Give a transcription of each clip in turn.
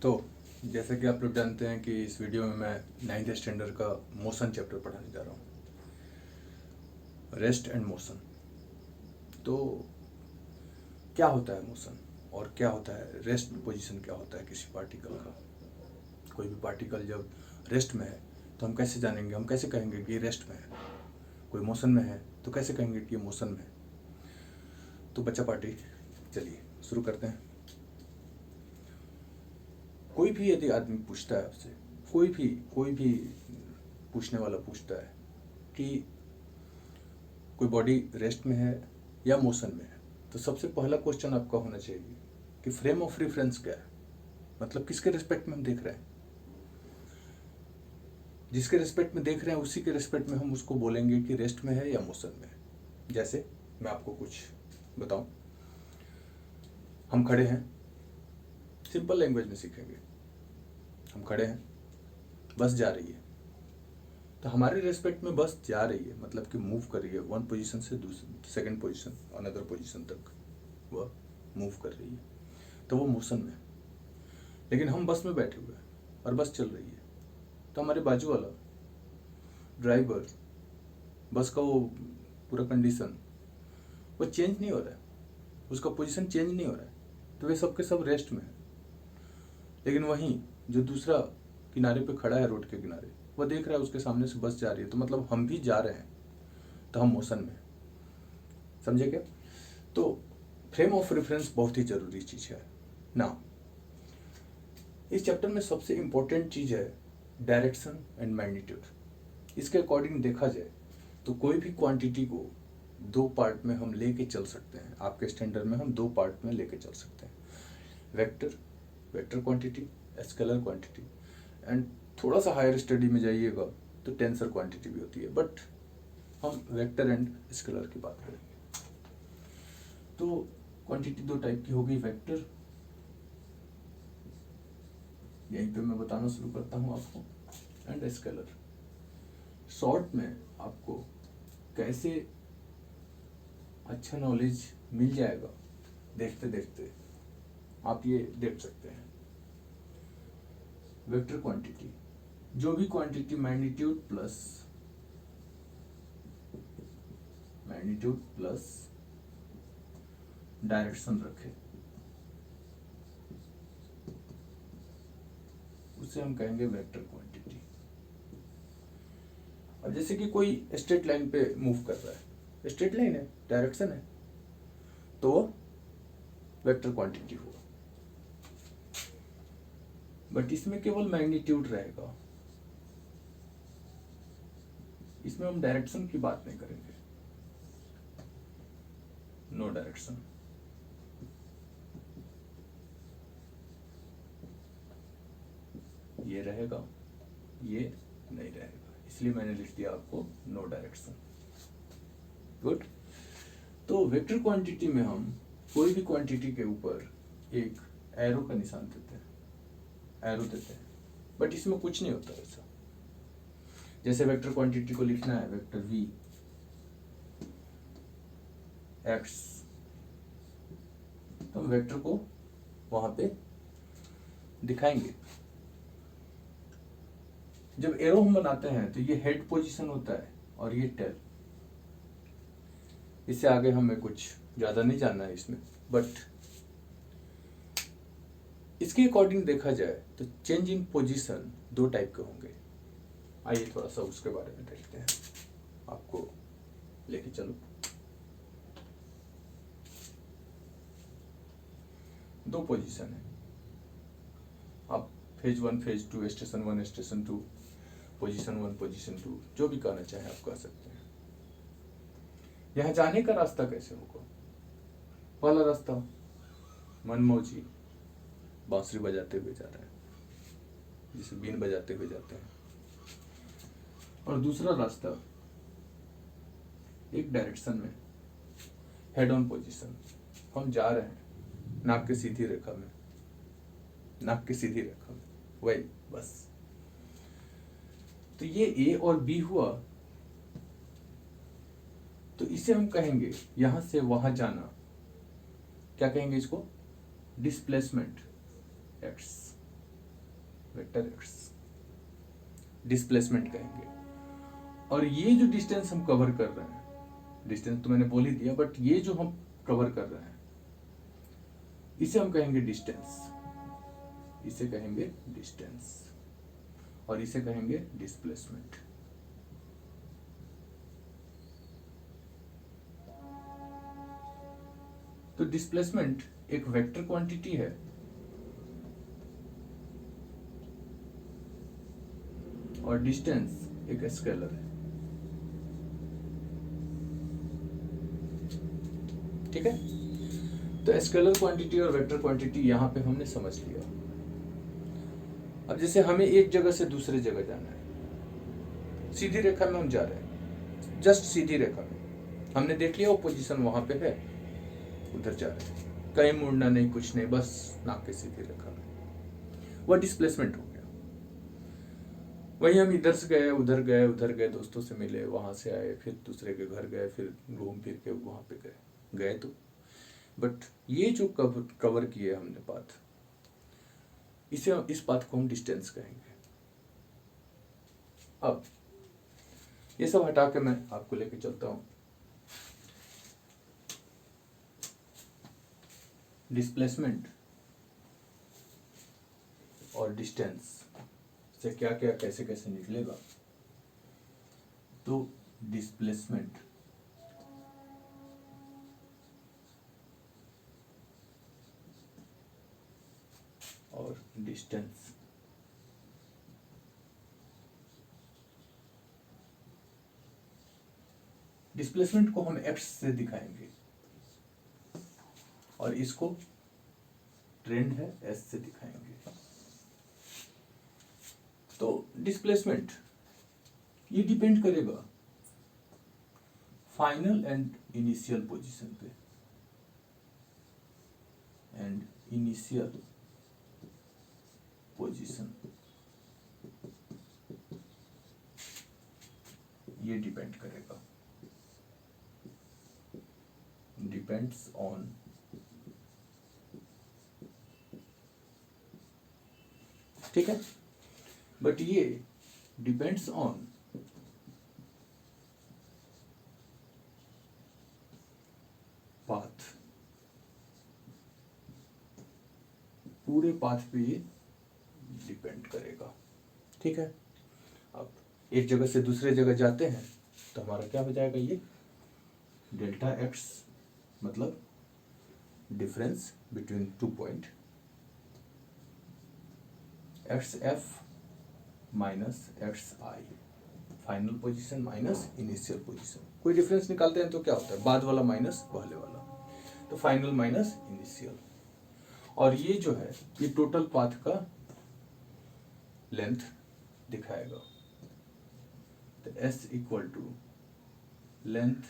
तो जैसे कि आप लोग जानते हैं कि इस वीडियो में मैं 9th स्टैंडर्ड का मोशन चैप्टर पढ़ाने जा रहा हूँ, रेस्ट एंड मोशन। तो क्या होता है मोशन और क्या होता है रेस्ट पोजीशन, क्या होता है किसी पार्टिकल का। कोई भी पार्टिकल जब रेस्ट में है तो हम कैसे जानेंगे, हम कैसे कहेंगे कि ये रेस्ट में है। कोई मोशन में है तो कैसे कहेंगे कि ये मोशन में है। तो बच्चा पार्टी, चलिए शुरू करते हैं। कोई भी यदि आदमी पूछता है आपसे, कोई भी पूछने वाला पूछता है कि कोई बॉडी रेस्ट में है या मोशन में है, तो सबसे पहला क्वेश्चन आपका होना चाहिए कि फ्रेम ऑफ रेफरेंस क्या है, मतलब किसके रिस्पेक्ट में हम देख रहे हैं। जिसके रिस्पेक्ट में देख रहे हैं उसी के रिस्पेक्ट में हम उसको बोलेंगे कि रेस्ट में है या मोशन में है। जैसे मैं आपको कुछ बताऊं, हम खड़े हैं, सिंपल लैंग्वेज में सीखेंगे। हम खड़े हैं, बस जा रही है, तो हमारे रेस्पेक्ट में बस जा रही है, मतलब कि मूव कर रही है वन पोजीशन से दूसरी सेकंड पोजीशन अनदर पोजीशन तक वह मूव कर रही है, तो वो मोशन में है। लेकिन हम बस में बैठे हुए हैं और बस चल रही है, तो हमारे बाजू वाला ड्राइवर, बस का वो पूरा कंडीशन वो चेंज नहीं हो रहा है, उसका पोजीशन चेंज नहीं हो रहा है, तो वे सब के सब रेस्ट में है। लेकिन वहीं जो दूसरा किनारे पे खड़ा है, रोड के किनारे, वह देख रहा है उसके सामने से बस जा रही है, तो मतलब हम भी जा रहे हैं, तो हम मोशन में। समझे क्या? तो फ्रेम ऑफ रेफरेंस बहुत ही जरूरी चीज है ना। इस चैप्टर में सबसे इंपॉर्टेंट चीज है डायरेक्शन एंड मैग्नीट्यूड। इसके अकॉर्डिंग देखा जाए तो कोई भी क्वांटिटी को दो पार्ट में हम लेके चल सकते हैं। आपके स्टैंडर्ड में हम दो पार्ट में लेके चल सकते हैं, vector quantity, scalar quantity, and थोड़ा सा हायर स्टडी में जाइएगा तो टेंसर क्वांटिटी भी होती है, बट हम वेक्टर एंड स्केलर की बात करेंगे। तो क्वांटिटी दो टाइप की होगी, वेक्टर, यहीं पे मैं बताना शुरू करता हूँ आपको, एंड स्केलर। शॉर्ट में आपको कैसे अच्छा नॉलेज मिल जाएगा देखते देखते, आप ये देख सकते हैं। वेक्टर क्वांटिटी, जो भी क्वांटिटी मैग्नीट्यूड प्लस डायरेक्शन रखे, उसे हम कहेंगे वेक्टर क्वांटिटी। अब जैसे कि कोई स्ट्रेट लाइन पे मूव कर रहा है, स्ट्रेट लाइन है, डायरेक्शन है, तो वेक्टर क्वांटिटी हुआ। बट इसमें केवल मैग्नीट्यूड रहेगा, इसमें हम डायरेक्शन की बात नहीं करेंगे। No direction. ये रहेगा, ये नहीं रहेगा, इसलिए मैंने लिख दिया आपको नो डायरेक्शन। गुड। तो वेक्टर क्वांटिटी में हम कोई भी क्वांटिटी के ऊपर एक एरो का निशान देते हैं, एरो देते हैं, बट इसमें कुछ नहीं होता ऐसा। जैसे वेक्टर क्वांटिटी को लिखना है वेक्टर v x, तो हम वेक्टर को वहां पे दिखाएंगे। जब एरो हम बनाते हैं तो ये हेड पोजीशन होता है और ये टेल। इससे आगे हमें कुछ ज्यादा नहीं जानना है इसमें, बट इसके अकॉर्डिंग देखा जाए तो चेंज इन पोजीशन दो टाइप के होंगे। आइए थोड़ा सा उसके बारे में देखते हैं, आपको लेके चलो। दो पोजीशन है, आप phase 1 phase 2, station 1 station 2, position 1 position 2, जो भी कहना चाहे आप कह सकते हैं। यहाँ जाने का रास्ता कैसे होगा? पहला रास्ता मनमौजी बांसुरी बजाते हुए जा रहा है, जिसे बीन बजाते हुए जाते हैं। और दूसरा रास्ता एक डायरेक्शन में, हेड ऑन पोजीशन, हम जा रहे हैं नाक की सीधी रेखा में, वही बस। तो ये ए और बी हुआ, तो इसे हम कहेंगे यहां से वहां जाना, क्या कहेंगे इसको? Displacement x. Vector x displacement कहेंगे। और ये जो डिस्टेंस हम कवर कर रहे हैं, डिस्टेंस तो मैंने बोल ही दिया, बट ये जो हम कवर कर रहे हैं इसे हम कहेंगे डिस्टेंस, इसे कहेंगे डिस्टेंस, और इसे कहेंगे डिस्प्लेसमेंट। तो डिस्प्लेसमेंट एक वेक्टर क्वांटिटी है और डिस्टेंस एक स्केलर है। ठीक है, तो स्केलर क्वांटिटी और वेक्टर क्वांटिटी यहां पे हमने समझ लिया। अब जैसे हमें एक जगह से दूसरे जगह जाना है, सीधी रेखा में हम जा रहे हैं, जस्ट सीधी रेखा में हमने देख लिया वो पोजीशन वहां पे है, उधर जा रहे हैं, कहीं मुड़ना नहीं, कुछ नहीं, बस नाक के सीधी रेखा में, वह डिस्प्लेसमेंट हो गया। वहीं हम इधर से गए, उधर गए, दोस्तों से मिले, वहां से आए, फिर दूसरे के घर गए, फिर घूम फिर के वहां पे गए तो, बट ये जो कवर किए हमने पाथ, इस पाथ को हम डिस्टेंस कहेंगे। अब ये सब हटा के मैं आपको लेके चलता हूं डिस्प्लेसमेंट और डिस्टेंस से क्या क्या कैसे कैसे निकलेगा। तो डिस्प्लेसमेंट और डिस्टेंस, डिस्प्लेसमेंट को हम एक्स से दिखाएंगे और इसको ट्रेंड है एस से दिखाएंगे। तो डिस्प्लेसमेंट ये डिपेंड करेगा फाइनल एंड इनिशियल पोजीशन पे, एंड इनिशियल पोजीशन ये डिपेंड करेगा, डिपेंड्स ऑन ठीक है, बट ये डिपेंड्स ऑन पाथ, पूरे पाथ पे ये डिपेंड करेगा। ठीक है, अब एक जगह से दूसरे जगह जाते हैं तो हमारा क्या हो जाएगा, ये डेल्टा एक्स मतलब difference between 2 point, X F minus X I, final position minus initial position. कोई डिफरेंस निकालते हैं तो क्या होता है, बाद वाला माइनस पहले वाला, तो फाइनल माइनस इनिशियल। और ये जो है ये टोटल पाथ का लेंथ दिखाएगा। तो S equal to length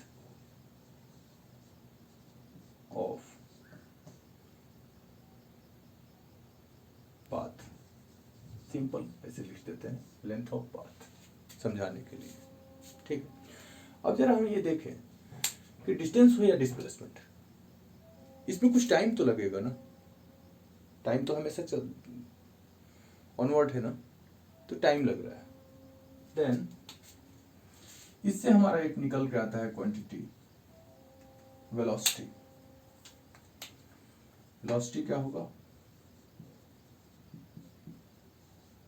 of path, simple ऐसे लिख देते हैं, लेंथ ऑफ पाथ समझाने के लिए। ठीक, अब जरा हम ये देखें कि डिस्टेंस हो या डिस्प्लेसमेंट, इसमें कुछ टाइम तो लगेगा ना, टाइम तो हमेशा चल ऑनवर्ड है ना, तो टाइम लग रहा है। देन इससे हमारा एक निकल के आता है क्वांटिटी वेलोसिटी। वेलोसिटी क्या होगा,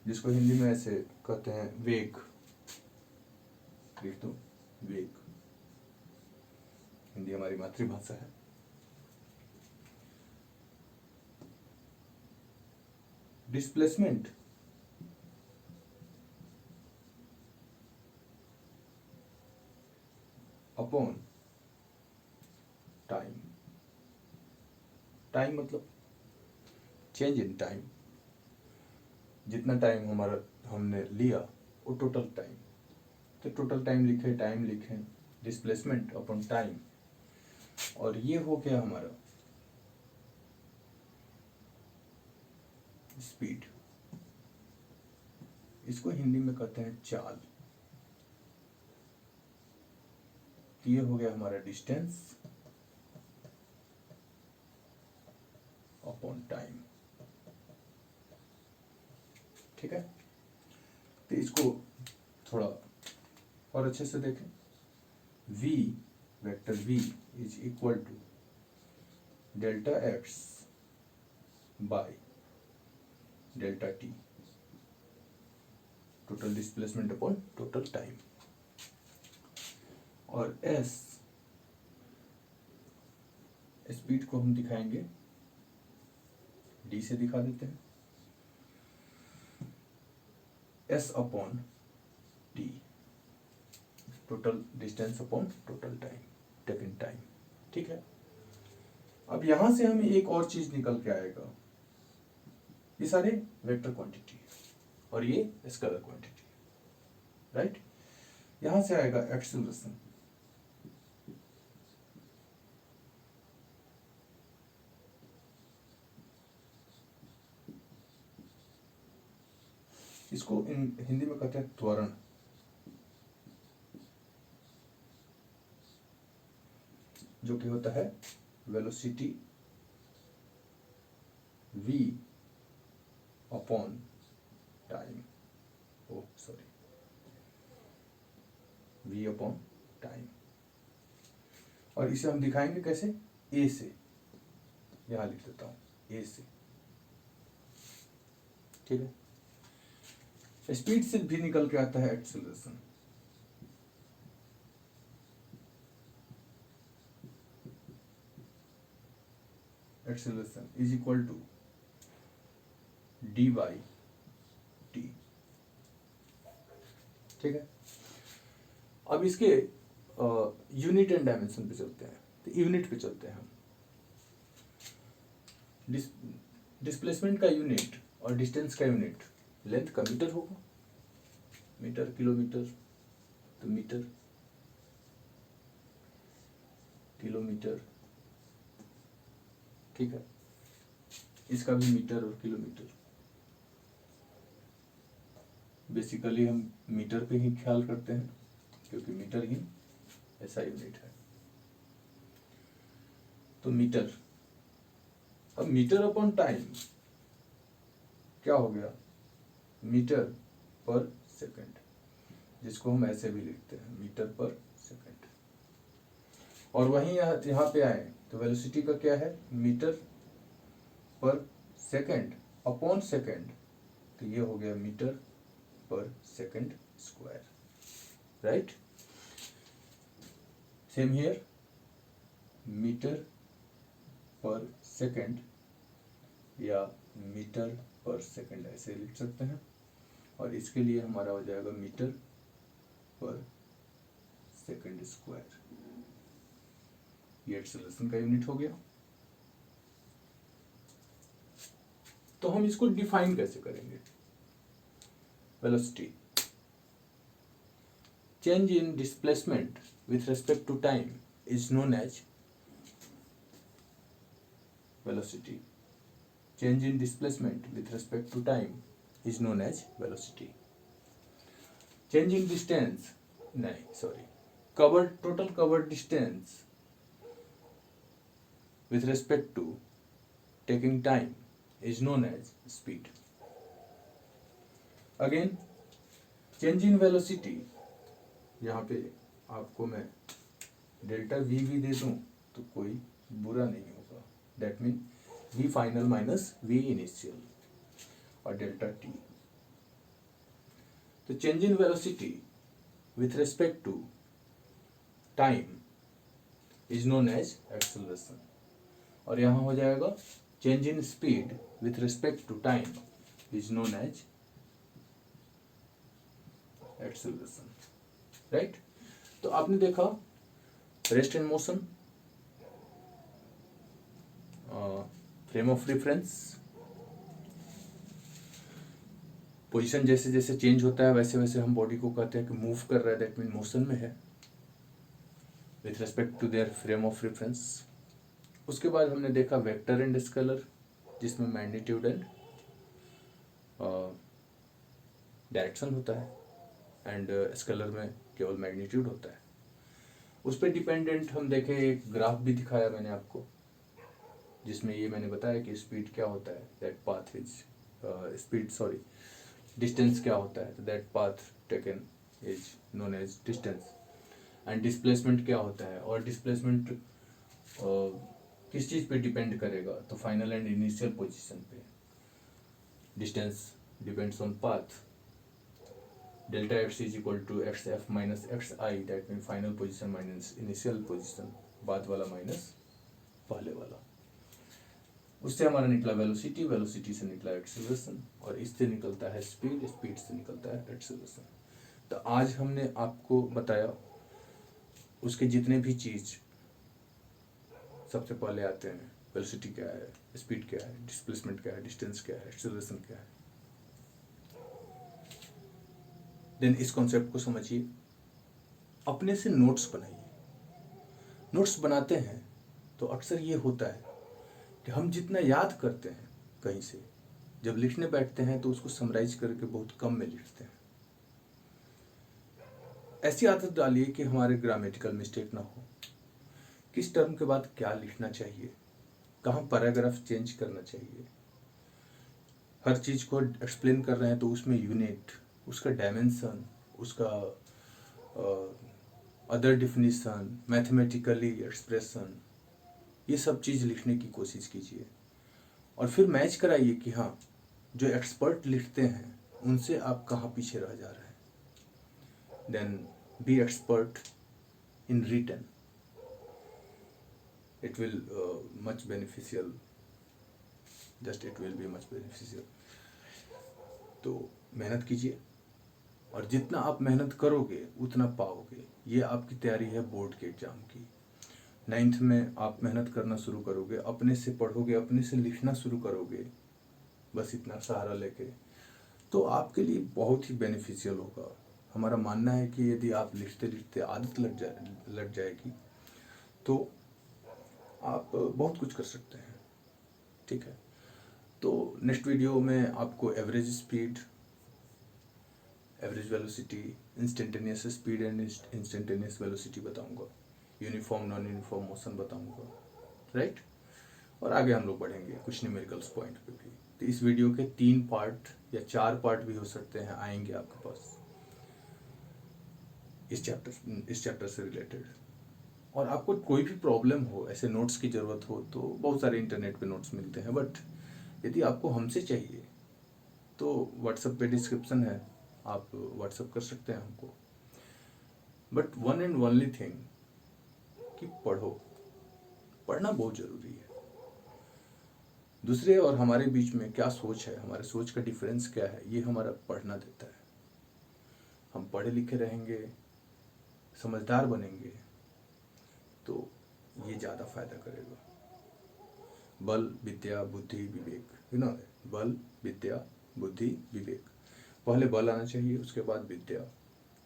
जिसको हिंदी में ऐसे कहते हैं वेग, लिख दो वेग, हिंदी हमारी मातृभाषा है। डिस्प्लेसमेंट अपॉन टाइम, टाइम मतलब चेंज इन टाइम, जितना टाइम हमारा हमने लिया वो टोटल टाइम, तो टोटल टाइम लिखे, टाइम लिखे, डिस्प्लेसमेंट अपॉन टाइम, और ये हो गया हमारा स्पीड, इसको हिंदी में कहते हैं चाल। ये हो गया हमारा डिस्टेंस अपॉन टाइम। ठीक है, तो इसको थोड़ा और अच्छे से देखें। v vector v is equal to delta x by delta t, total displacement upon total time. और s स्पीड को हम दिखाएंगे, d से दिखा देते हैं, s upon t, total distance upon total time, taken time. ठीक है, अब यहां से हमें एक और चीज निकल के आएगा, ये सारे वेक्टर क्वांटिटी और ये स्केलर क्वांटिटी, राइट। यहां से आएगा एक्सेलरेशन, इसको हिंदी में कहते हैं त्वरण। जो कि होता है velocity v upon time, v upon time. और इसे हम दिखाएंगे कैसे, a से, यहां लिख देता हूं a से। ठीक है, स्पीड से भी निकल के आता है acceleration, acceleration is equal to D by T. ठीक है, अब इसके यूनिट एंड डायमेंशन पे चलते हैं, तो यूनिट पे चलते हैं हम। डिस्प्लेसमेंट का यूनिट और डिस्टेंस का यूनिट लेंथ का मीटर होगा, मीटर किलोमीटर, तो मीटर किलोमीटर। ठीक है, इसका भी मीटर और किलोमीटर। बेसिकली हम मीटर पे ही ख्याल करते हैं क्योंकि मीटर ही ऐसा यूनिट है। तो मीटर, अब मीटर अपॉन टाइम क्या हो गया, मीटर पर सेकंड, जिसको हम ऐसे भी लिखते हैं मीटर पर सेकंड। और वहीं यहाँ पे आए तो वेलोसिटी का क्या है, metre per second upon second, तो ये हो गया metre per second square, right. Same here, metre per second या मीटर पर सेकंड ऐसे लिख सकते हैं। और इसके लिए हमारा हो जाएगा मीटर पर सेकंड स्क्वायर, ये एक्सेलरेशन का यूनिट हो गया। तो हम इसको डिफाइन कैसे करेंगे, velocity, change in displacement with respect to time is known as velocity. Change in displacement with respect to time is known as velocity. Change in distance, total covered distance with respect to taking time is known as speed. Again, change in velocity, यहाँ पे आपको मैं delta we भी दे दूं तो कोई बुरा नहीं होगा, that mean V final minus V initial और डेल्टा टी। तो change in velocity with respect to time is known as acceleration. और यहां हो जाएगा change in speed with respect to time is known as acceleration, right. तो आपने देखा rest and motion, frame of reference, position जैसे जैसे चेंज होता है वैसे वैसे हम बॉडी को कहते हैं कि मूव कर रहा है, दैट मीन मोशन में है with respect to their frame of reference. उसके बाद हमने देखा वेक्टर एंड स्केलर, जिसमें मैग्नीट्यूड एंड डायरेक्शन होता है, एंड स्केलर में केवल मैग्नीट्यूड होता है। उस पर डिपेंडेंट हम देखें, एक ग्राफ भी दिखाया मैंने आपको, जिसमें ये मैंने बताया कि स्पीड क्या होता है, दैट पाथ इज डिस्टेंस क्या होता है, तो that path taken is known as distance. And displacement क्या होता है, और डिस्प्लेसमेंट किस चीज़ पे डिपेंड करेगा, तो फाइनल एंड इनिशियल पोजीशन पे। Distance depends on path, delta X is equal to X F minus X I, that mean final position minus initial position, बाद वाला माइनस पहले वाला। उससे हमारा निकला वेलोसिटी, वेलोसिटी से निकला एक्सेलरेशन, और इससे निकलता है स्पीड, स्पीड से निकलता है एक्सेलरेशन। तो आज हमने आपको बताया उसके जितने भी चीज़ सबसे पहले आते हैं, वेलोसिटी क्या है, स्पीड क्या है, डिस्प्लेसमेंट क्या है, डिस्टेंस क्या है, एक्सेलरेशन क्या है। देन इस कॉन्सेप्ट को समझिए, अपने से नोट्स बनाइए। नोट्स बनाते हैं तो अक्सर ये होता है कि हम जितना याद करते हैं कहीं से, जब लिखने बैठते हैं तो उसको समराइज करके बहुत कम में लिखते हैं। ऐसी आदत डालिए कि हमारे ग्रामेटिकल मिस्टेक ना हो, किस टर्म के बाद क्या लिखना चाहिए, कहाँ पैराग्राफ चेंज करना चाहिए। हर चीज़ को एक्सप्लेन कर रहे हैं तो उसमें यूनिट, उसका डायमेंशन, उसका अदर डिफिनीसन, मैथमेटिकली एक्सप्रेशन, ये सब चीज़ लिखने की कोशिश कीजिए। और फिर मैच कराइए कि हाँ, जो एक्सपर्ट लिखते हैं उनसे आप कहाँ पीछे रह जा रहे हैं। Then be expert in written, it will much beneficial, just it will be much beneficial। तो मेहनत कीजिए, और जितना आप मेहनत करोगे उतना पाओगे। ये आपकी तैयारी है बोर्ड के एग्जाम की। 9th में आप मेहनत करना शुरू करोगे, अपने से पढ़ोगे, अपने से लिखना शुरू करोगे, बस इतना सहारा लेके, तो आपके लिए बहुत ही बेनिफिशियल होगा। हमारा मानना है कि यदि आप लिखते लिखते आदत लग जाएगी तो आप बहुत कुछ कर सकते हैं। ठीक है, तो नेक्स्ट वीडियो में आपको average speed, average velocity, instantaneous speed and instantaneous velocity बताऊंगा, यूनिफॉर्म नॉन यूनिफॉर्म मोशन बताऊंगा, राइट। और आगे हम लोग बढ़ेंगे कुछ न्यूमेरिकल्स पॉइंट पे भी। तो इस वीडियो के 3 पार्ट या 4 पार्ट भी हो सकते हैं, आएंगे आपके पास इस चैप्टर से रिलेटेड। और आपको कोई भी प्रॉब्लम हो, ऐसे नोट्स की ज़रूरत हो, तो बहुत सारे इंटरनेट पे नोट्स मिलते हैं, बट यदि आपको हमसे चाहिए तो व्हाट्सएप पे डिस्क्रिप्शन है, आप व्हाट्सएप कर सकते हैं हमको। But one and only thing कि पढ़ो, पढ़ना बहुत ज़रूरी है। दूसरे और हमारे बीच में क्या सोच है, हमारे सोच का डिफरेंस क्या है, ये हमारा पढ़ना देता है। हम पढ़े लिखे रहेंगे, समझदार बनेंगे, तो ये ज़्यादा फायदा करेगा। बल विद्या बुद्धि विवेक, बल विद्या बुद्धि विवेक। पहले बल आना चाहिए, उसके बाद विद्या,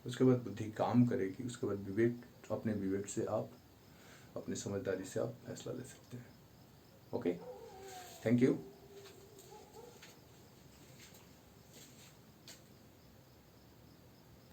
उसके बाद बुद्धि काम करेगी, उसके बाद विवेक। अपने विवेक से आप, अपनी समझदारी से आप फैसला ले सकते हैं। Okay, thank you.